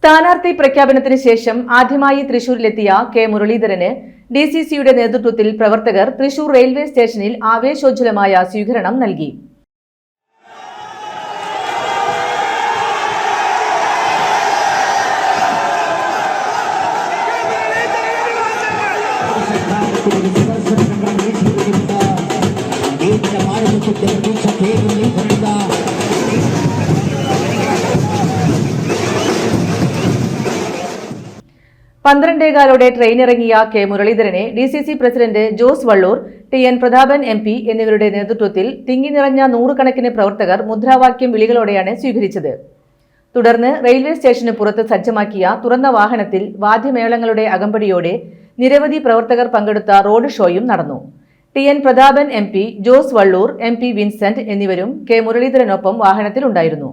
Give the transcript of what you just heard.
സ്ഥാനാർത്ഥി പ്രഖ്യാപനത്തിന് ശേഷം ആദ്യമായി തൃശൂരിലെത്തിയ കെ മുരളീധരന് ഡിസിസിയുടെ നേതൃത്വത്തിൽ പ്രവർത്തകർ തൃശൂർ റെയിൽവേ സ്റ്റേഷനിൽ ആവേശോജ്വലമായ സ്വീകരണം നൽകി. പന്ത്രണ്ടേകാലോടെ ട്രെയിനിറങ്ങിയ കെ മുരളീധരനെ DCC president Jose Vallur, T N. Prathapan MP എന്നിവരുടെ നേതൃത്വത്തിൽ തിങ്ങി നിറഞ്ഞ നൂറുകണക്കിന് പ്രവർത്തകർ മുദ്രാവാക്യം വിളികളോടെയാണ് സ്വീകരിച്ചത്. തുടർന്ന് റെയിൽവേ സ്റ്റേഷന് പുറത്ത് സജ്ജമാക്കിയ തുറന്ന വാഹനത്തിൽ വാദ്യമേളങ്ങളുടെ അകമ്പടിയോടെ നിരവധി പ്രവർത്തകർ പങ്കെടുത്ത റോഡ് ഷോയും നടന്നു. TN. Prathapan MP, Jose Vallur, MP Vincent എന്നിവരും കെ മുരളീധരനൊപ്പം വാഹനത്തിലുണ്ടായിരുന്നു.